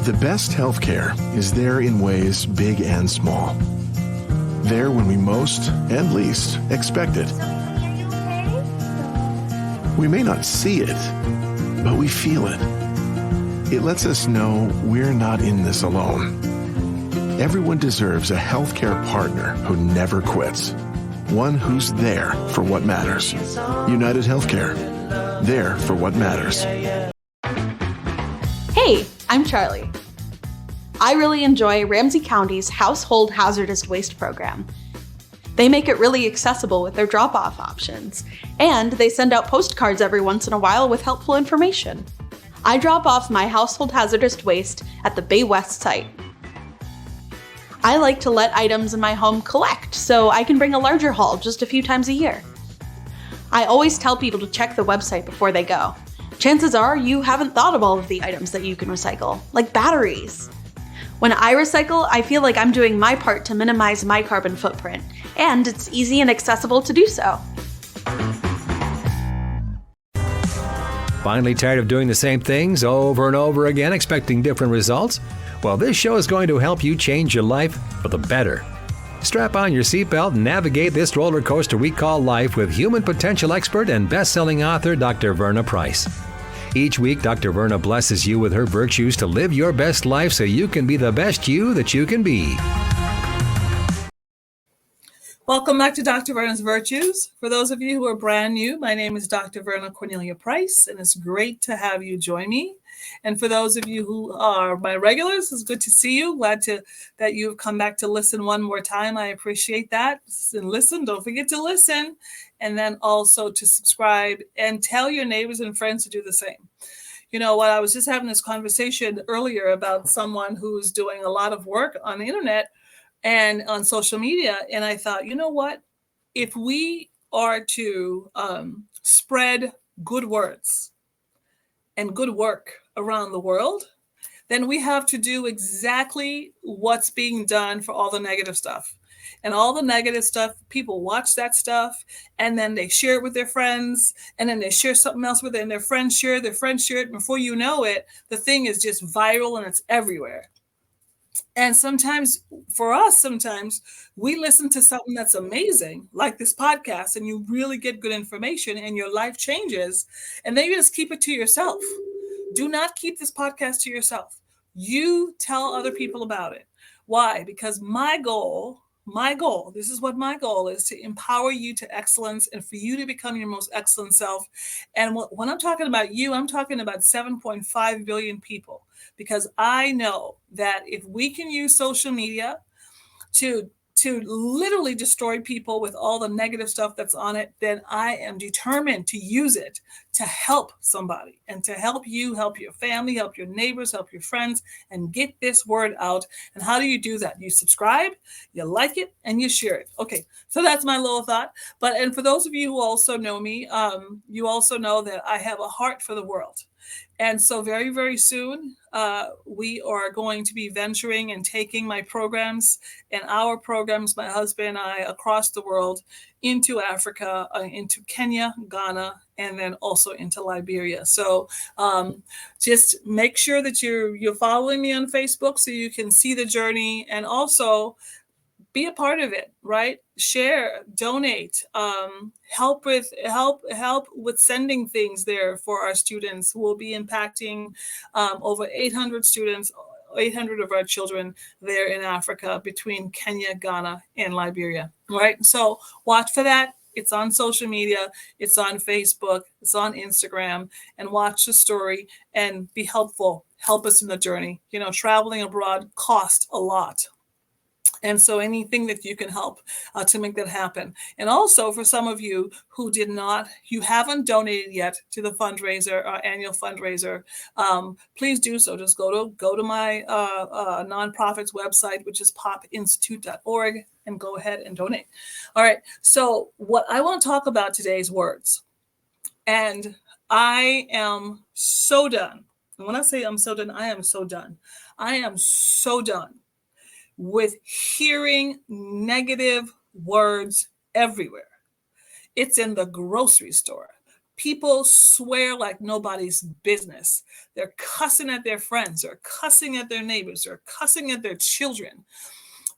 The best healthcare is there in ways big and small. There when we most and least expect it. We may not see it, but we feel it. It lets us know we're not in this alone. Everyone deserves a healthcare partner who never quits. One who's there for what matters. United Healthcare. There for what matters. Hey, I'm Charlie. I really enjoy Ramsey County's Household Hazardous Waste program. They make it really accessible with their drop-off options, and they send out postcards every once in a while with helpful information. I drop off my household hazardous waste at the Bay West site. I like to let items in my home collect so I can bring a larger haul just a few times a year. I always tell people to check the website before they go. Chances are you haven't thought of all of the items that you can recycle, like batteries. When I recycle, I feel like I'm doing my part to minimize my carbon footprint, and it's easy and accessible to do so. Finally tired of doing the same things over and over again, expecting different results? Well, this show is going to help you change your life for the better. Strap on your seatbelt and navigate this roller coaster we call life with human potential expert and best-selling author Dr. Verna Price. Each week, Dr. Verna blesses you with her virtues to live your best life so you can be the best you that you can be. Welcome back to Dr. Verna's Virtues. For those of you who are brand new, my name is Dr. Verna Cornelia Price, and it's great to have you join me. And for those of you who are my regulars, it's good to see you. Glad that you've come back to listen one more time. I appreciate that. And listen, don't forget to listen. And then also to subscribe and tell your neighbors and friends to do the same. You know what? I was just having this conversation earlier about someone who's doing a lot of work on the internet and on social media. And I thought, you know what? If we are to spread good words and good work around the world, then we have to do exactly what's being done for all the negative stuff. And all the negative stuff, people watch that stuff and then they share it with their friends and then they share something else with it and their friends share it. And before you know it, the thing is just viral and it's everywhere. And sometimes we listen to something that's amazing, like this podcast, and you really get good information and your life changes. And then you just keep it to yourself. Do not keep this podcast to yourself. You tell other people about it. Why? Because my goal, this is what my goal is, to empower you to excellence and for you to become your most excellent self. And when I'm talking about you, I'm talking about 7.5 billion people, because I know that if we can use social media to literally destroy people with all the negative stuff that's on it, then I am determined to use it to help somebody and to help you, help your family, help your neighbors, help your friends, and get this word out. And how do you do that? You subscribe, you like it, and you share it. Okay, so that's my little thought. And for those of you who also know me, you also know that I have a heart for the world. And so very, very soon, we are going to be venturing and taking my programs and our programs, my husband and I, across the world into Africa, into Kenya, Ghana, and then also into Liberia. So just make sure that you're following me on Facebook so you can see the journey and also be a part of it, right? Share, donate, help with sending things there for our students who will be impacting over 800 students, 800 of our children there in Africa between Kenya, Ghana, and Liberia, right? So watch for that. It's on social media, it's on Facebook, it's on Instagram, and watch the story and be helpful. Help us in the journey. You know, traveling abroad costs a lot. And so anything that you can help to make that happen. And also for some of you who you haven't donated yet to the fundraiser, our annual fundraiser, please do so. Just go to my nonprofit's website, which is popinstitute.org, and go ahead and donate. All right. So what I want to talk about today is words. And I am so done. And when I say I'm so done, I am so done. I am so done with hearing negative words everywhere. It's in the grocery store. People swear like nobody's business. They're cussing at their friends. They're cussing at their neighbors. They're cussing at their children.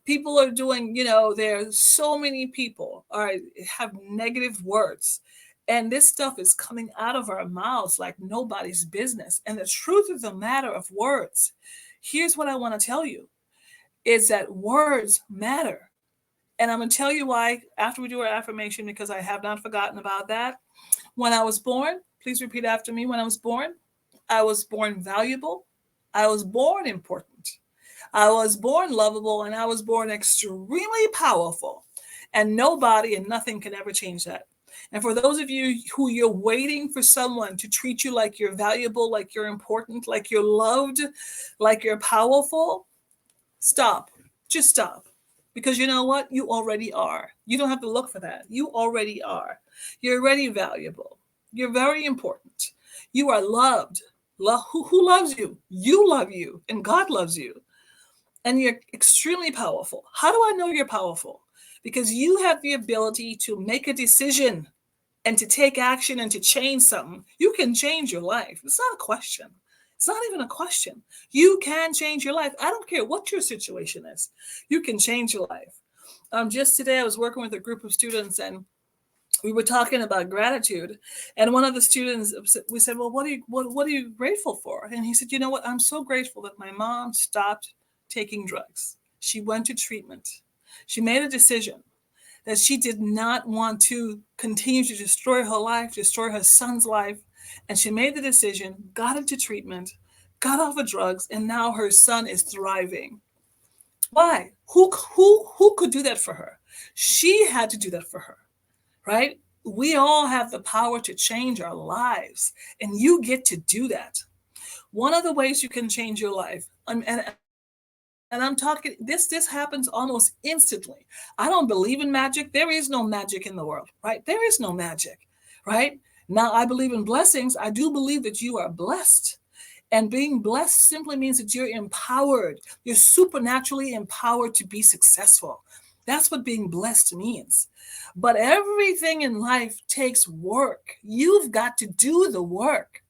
People are doing, there's so many people have negative words. And this stuff is coming out of our mouths like nobody's business. And the truth of the matter of words, here's what I want to tell you, is that words matter. And I'm going to tell you why after we do our affirmation, because I have not forgotten about that. When I was born, please repeat after me. When I was born valuable. I was born important. I was born lovable, and I was born extremely powerful. And nobody and nothing can ever change that. And for those of you who you're waiting for someone to treat you like you're valuable, like you're important, like you're loved, like you're powerful, stop. Just stop. Because you know what? You already are. You don't have to look for that. You already are. You're already valuable. You're very important. You are loved. Who loves you? You love you, and God loves you. And you're extremely powerful. How do I know you're powerful? Because you have the ability to make a decision and to take action and to change something. You can change your life. It's not a question. It's not even a question. You can change your life. I don't care what your situation is. You can change your life. Just today, I was working with a group of students, and we were talking about gratitude. And one of the students, we said, well, what are you grateful for? And he said, you know what? I'm so grateful that my mom stopped taking drugs. She went to treatment. She made a decision that she did not want to continue to destroy her life, destroy her son's life. And she made the decision, got into treatment, got off of drugs, and now her son is thriving. Why? Who could do that for her? She had to do that for her, right? We all have the power to change our lives, and you get to do that. One of the ways you can change your life, and I'm talking, this happens almost instantly. I don't believe in magic. There is no magic in the world, right? There is no magic, right? Now, I believe in blessings. I do believe that you are blessed. And being blessed simply means that you're empowered. You're supernaturally empowered to be successful. That's what being blessed means. But everything in life takes work. You've got to do the work,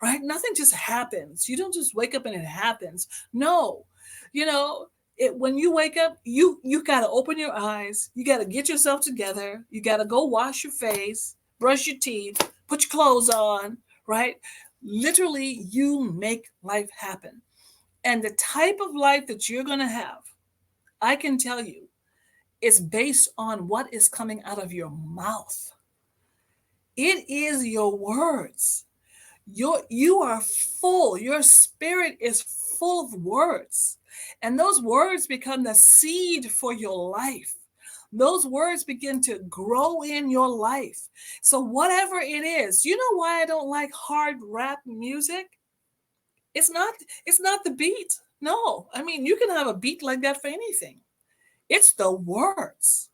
right? Nothing just happens. You don't just wake up and it happens. No. When you wake up, you got to open your eyes. You got to get yourself together. You got to go wash your face, brush your teeth, put your clothes on, right? Literally, you make life happen. And the type of life that you're going to have, I can tell you, is based on what is coming out of your mouth. It is your words. You are full. Your spirit is full of words. And those words become the seed for your life. Those words begin to grow in your life. So whatever it is, you know why I don't like hard rap music? It's not the beat. No, I mean, you can have a beat like that for anything. It's the words.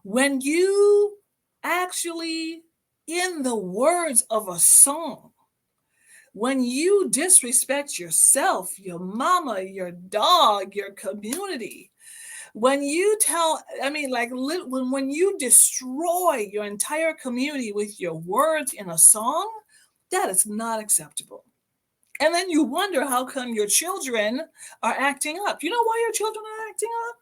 When you actually, in the words of a song, when you disrespect yourself, your mama, your dog, your community, when you when you destroy your entire community with your words in a song, that is not acceptable. And then you wonder how come your children are acting up. You know why your children are acting up?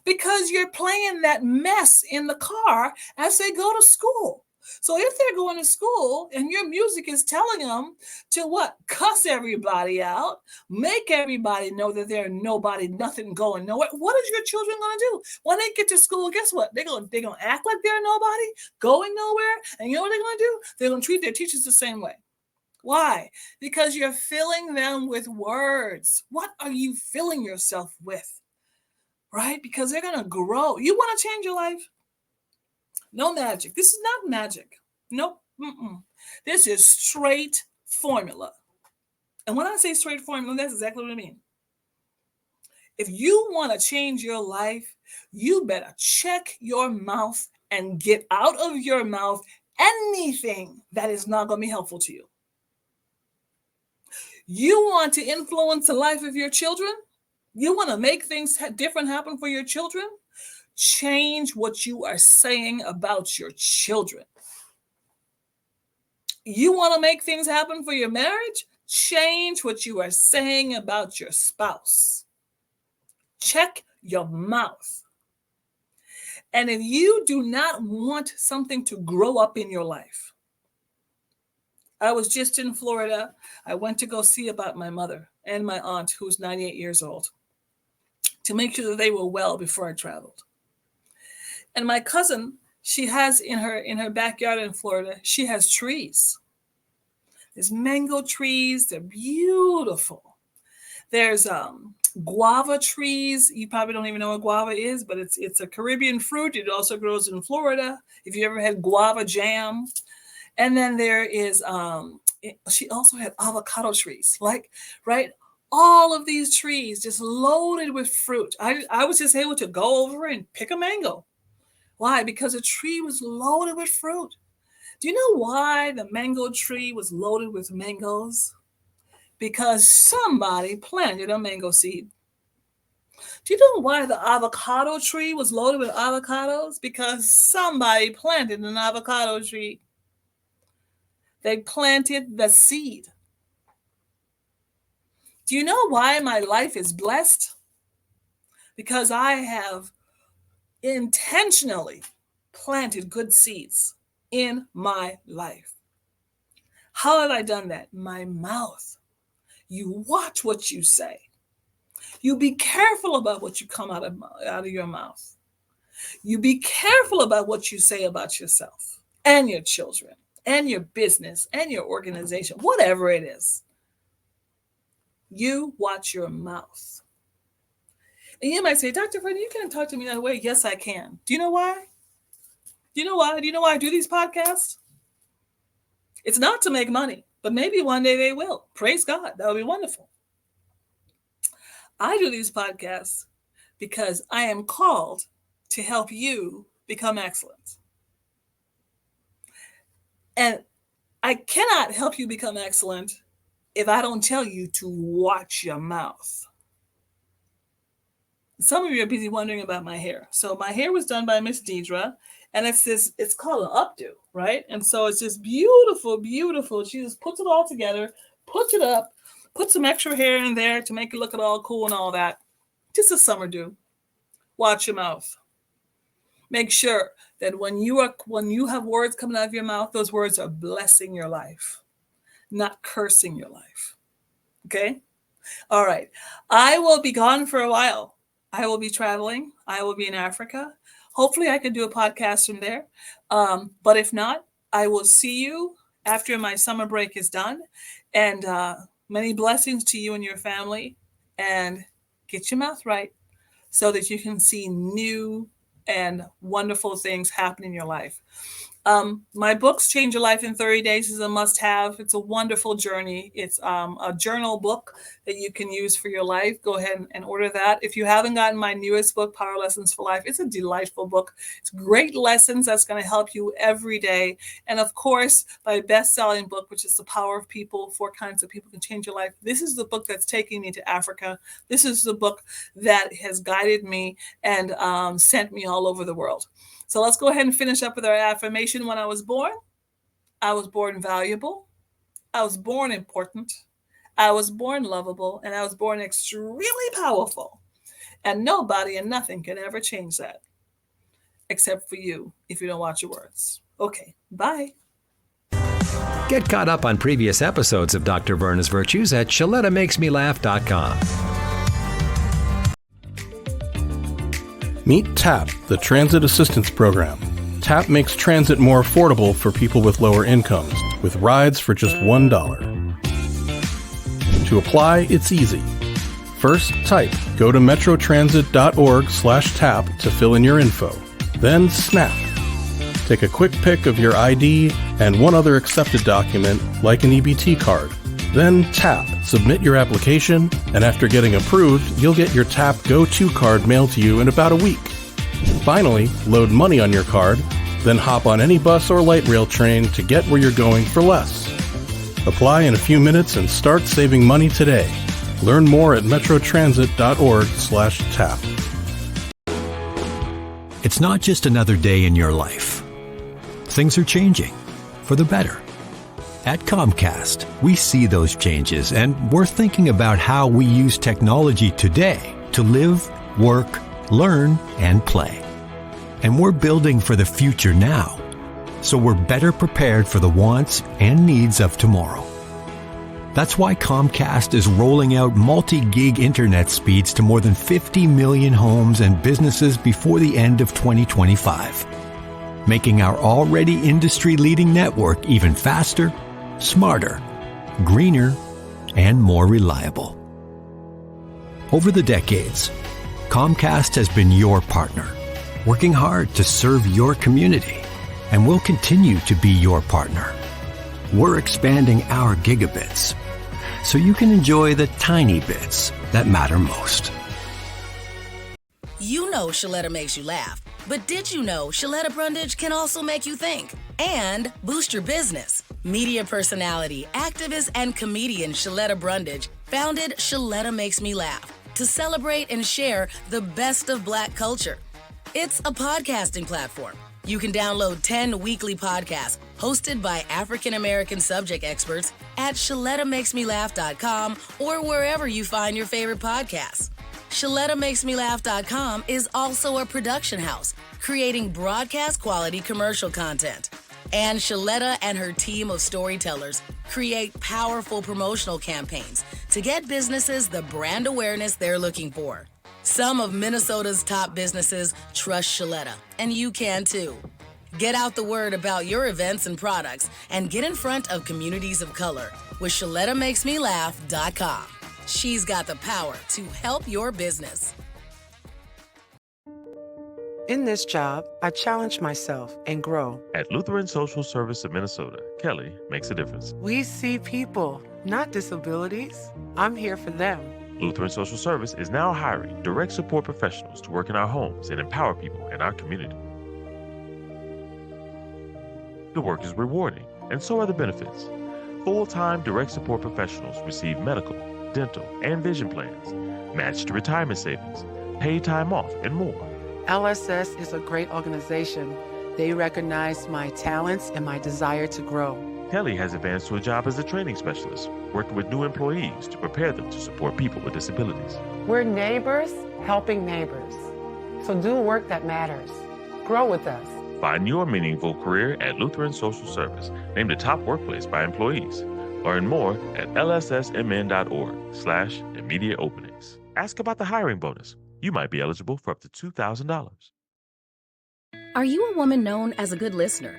Because you're playing that mess in the car as they go to school. So if they're going to school and your music is telling them to what? Cuss everybody out, make everybody know that they're nobody, nothing going nowhere. What is your children going to do? When they get to school, guess what? They're going to act like they're nobody, going nowhere. And you know what they're going to do? They're going to treat their teachers the same way. Why? Because you're filling them with words. What are you filling yourself with? Right? Because they're going to grow. You want to change your life? No magic. This is not magic. Nope. This is straight formula. And when I say straight formula, that's exactly what I mean. If you want to change your life, you better check your mouth and get out of your mouth anything that is not going to be helpful to you. You want to influence the life of your children? You want to make things different happen for your children? Change what you are saying about your children. You want to make things happen for your marriage? Change what you are saying about your spouse. Check your mouth. And if you do not want something to grow up in your life, I was just in Florida. I went to go see about my mother and my aunt, who's 98 years old, to make sure that they were well before I traveled. And my cousin, she has in her backyard in Florida, she has trees. There's mango trees. They're beautiful. There's guava trees. You probably don't even know what guava is, but it's a Caribbean fruit. It also grows in Florida. If you ever had guava jam. And then there is, she also had avocado trees, right? All of these trees just loaded with fruit. I was just able to go over and pick a mango. Why? Because the tree was loaded with fruit. Do you know why the mango tree was loaded with mangoes? Because somebody planted a mango seed. Do you know why the avocado tree was loaded with avocados? Because somebody planted an avocado tree. They planted the seed. Do you know why my life is blessed? Because I have intentionally planted good seeds in my life. How have I done that? My mouth. You watch what you say. You be careful about what you come out of your mouth. You be careful about what you say about yourself and your children and your business and your organization, whatever it is. You watch your mouth. And you might say, Dr. Verna, you can't talk to me that way. Yes, I can. Do you know why? Do you know why? Do you know why I do these podcasts? It's not to make money, but maybe one day they will. Praise God. That would be wonderful. I do these podcasts because I am called to help you become excellent. And I cannot help you become excellent if I don't tell you to watch your mouth. Some of you are busy wondering about my hair. So my hair was done by Miss Deidre, and it's called an updo, right? And so it's just beautiful, beautiful. She just puts it all together, puts it up, put some extra hair in there to make it look all cool and all that. Just a summer do. Watch your mouth. Make sure that when you have words coming out of your mouth, those words are blessing your life, not cursing your life. Okay? All right. I will be gone for a while. I will be traveling. I will be in Africa. Hopefully I can do a podcast from there. But if not, I will see you after my summer break is done. And many blessings to you and your family. And get your mouth right so that you can see new and wonderful things happen in your life. My books, Change Your Life in 30 Days, is a must-have. It's a wonderful journey. It's a journal book that you can use for your life. Go ahead and order that. If you haven't gotten my newest book, Power Lessons for Life, it's a delightful book. It's great lessons that's going to help you every day. And of course, my best-selling book, which is The Power of People, 4 Kinds of People Can Change Your Life. This is the book that's taking me to Africa. This is the book that has guided me and sent me all over the world. So let's go ahead and finish up with our affirmation. When I was born valuable. I was born important. I was born lovable. And I was born extremely powerful. And nobody and nothing can ever change that. Except for you, if you don't watch your words. Okay, bye. Get caught up on previous episodes of Dr. Verna's Virtues at ShalettaMakesMeLaugh.com. Meet TAP, the Transit Assistance Program. TAP makes transit more affordable for people with lower incomes, with rides for just $1. To apply, it's easy. First, type go to metrotransit.org/tap to fill in your info. Then snap. Take a quick pic of your ID and one other accepted document, like an EBT card. Then tap, submit your application, and after getting approved, you'll get your TAP Go-To card mailed to you in about a week. Finally, load money on your card, then hop on any bus or light rail train to get where you're going for less. Apply in a few minutes and start saving money today. Learn more at metrotransit.org/tap. It's not just another day in your life. Things are changing for the better. At Comcast, we see those changes, and we're thinking about how we use technology today to live, work, learn, and play. And we're building for the future now, so we're better prepared for the wants and needs of tomorrow. That's why Comcast is rolling out multi-gig internet speeds to more than 50 million homes and businesses before the end of 2025, making our already industry-leading network even faster, smarter, greener, and more reliable. Over the decades, Comcast has been your partner, working hard to serve your community, and will continue to be your partner. We're expanding our gigabits so you can enjoy the tiny bits that matter most. You know Shaletta makes you laugh, but did you know Shaletta Brundage can also make you think and boost your business? Media personality, activist, and comedian Shaletta Brundage founded Shaletta Makes Me Laugh to celebrate and share the best of Black culture. It's a podcasting platform. You can download 10 weekly podcasts hosted by African American subject experts at ShalettaMakesMeLaugh.com or wherever you find your favorite podcasts. ShalettaMakesMeLaugh.com is also a production house, creating broadcast quality commercial content. And Shaletta and her team of storytellers create powerful promotional campaigns to get businesses the brand awareness they're looking for. Some of Minnesota's top businesses trust Shaletta, and you can too. Get out the word about your events and products and get in front of communities of color with ShalettaMakesMeLaugh.com. She's got the power to help your business. In this job, I challenge myself and grow. At Lutheran Social Service of Minnesota, Kelly makes a difference. We see people, not disabilities. I'm here for them. Lutheran Social Service is now hiring direct support professionals to work in our homes and empower people in our community. The work is rewarding, and so are the benefits. Full-time direct support professionals receive medical, dental, and vision plans, matched retirement savings, paid time off, and more. LSS is a great organization. They recognize my talents and my desire to grow. Kelly has advanced to a job as a training specialist, working with new employees to prepare them to support people with disabilities. We're neighbors helping neighbors. So do work that matters. Grow with us. Find your meaningful career at Lutheran Social Service, named the top workplace by employees. Learn more at lssmn.org/immediate openings. Ask about the hiring bonus. You might be eligible for up to $2,000. Are you a woman known as a good listener?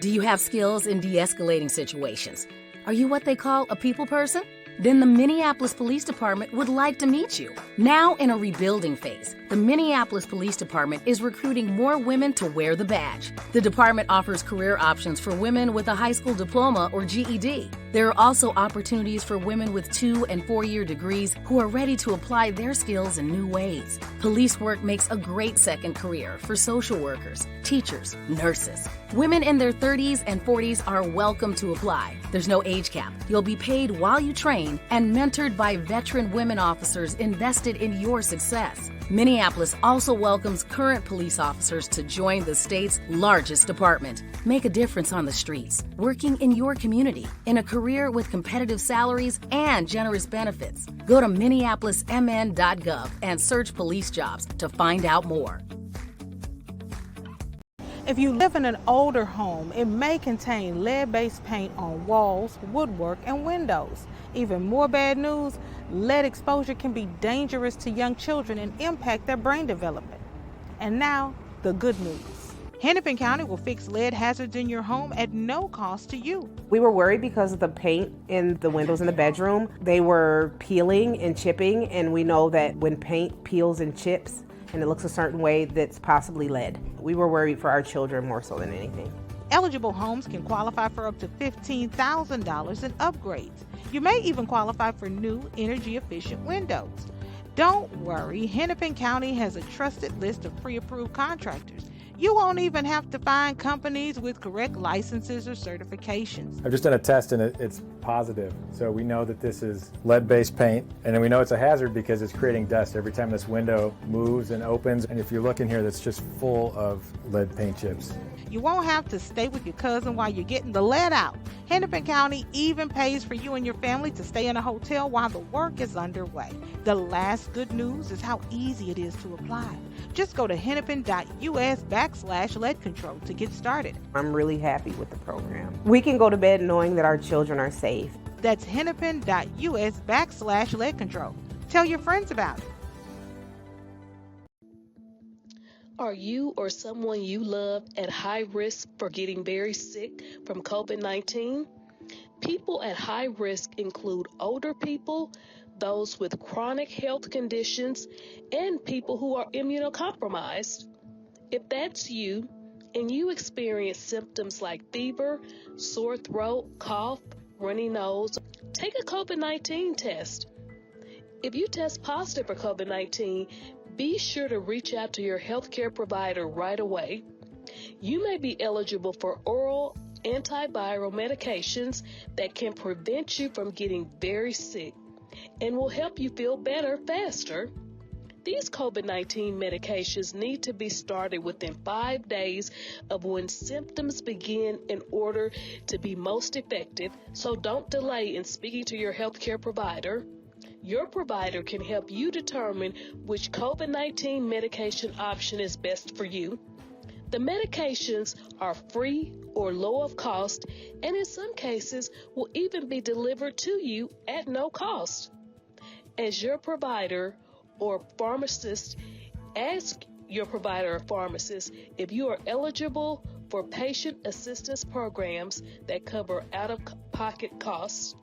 Do you have skills in de-escalating situations? Are you what they call a people person? Then the Minneapolis Police Department would like to meet you. Now in a rebuilding phase, the Minneapolis Police Department is recruiting more women to wear the badge. The department offers career options for women with a high school diploma or GED. There are also opportunities for women with 2- and 4-year degrees who are ready to apply their skills in new ways. Police work makes a great second career for social workers, teachers, nurses. Women in their 30s and 40s are welcome to apply. There's no age cap. You'll be paid while you train and mentored by veteran women officers invested in your success. Minneapolis also welcomes current police officers to join the state's largest department. Make a difference on the streets, working in your community, in a career with competitive salaries and generous benefits. Go to minneapolismn.gov and search police jobs to find out more. If you live in an older home, it may contain lead-based paint on walls, woodwork, and windows. Even more bad news, lead exposure can be dangerous to young children and impact their brain development. And now, the good news. Hennepin County will fix lead hazards in your home at no cost to you. We were worried because of the paint in the windows in the bedroom. They were peeling and chipping, and we know that when paint peels and chips, and it looks a certain way, that's possibly lead. We were worried for our children more so than anything. Eligible homes can qualify for up to $15,000 in upgrades. You may even qualify for new energy-efficient windows. Don't worry, Hennepin County has a trusted list of pre-approved contractors. You won't even have to find companies with correct licenses or certifications. I've just done a test and it's positive. So we know that this is lead-based paint, and then we know it's a hazard because it's creating dust every time this window moves and opens. And if you look in here, that's just full of lead paint chips. You won't have to stay with your cousin while you're getting the lead out. Hennepin County even pays for you and your family to stay in a hotel while the work is underway. The last good news is how easy it is to apply. Just go to hennepin.us/lead control to get started. I'm really happy with the program. We can go to bed knowing that our children are safe. That's hennepin.us/lead control. Tell your friends about it. Are you or someone you love at high risk for getting very sick from COVID-19? People at high risk include older people, those with chronic health conditions, and people who are immunocompromised. If that's you, and you experience symptoms like fever, sore throat, cough, runny nose, take a COVID-19 test. If you test positive for COVID-19, be sure to reach out to your healthcare provider right away. You may be eligible for oral antiviral medications that can prevent you from getting very sick and will help you feel better faster. These COVID-19 medications need to be started within 5 days of when symptoms begin in order to be most effective, so don't delay in speaking to your healthcare provider. Your provider can help you determine which COVID-19 medication option is best for you. The medications are free or low of cost, and in some cases will even be delivered to you at no cost. As your provider or pharmacist, ask your provider or pharmacist if you are eligible for patient assistance programs that cover out-of-pocket costs.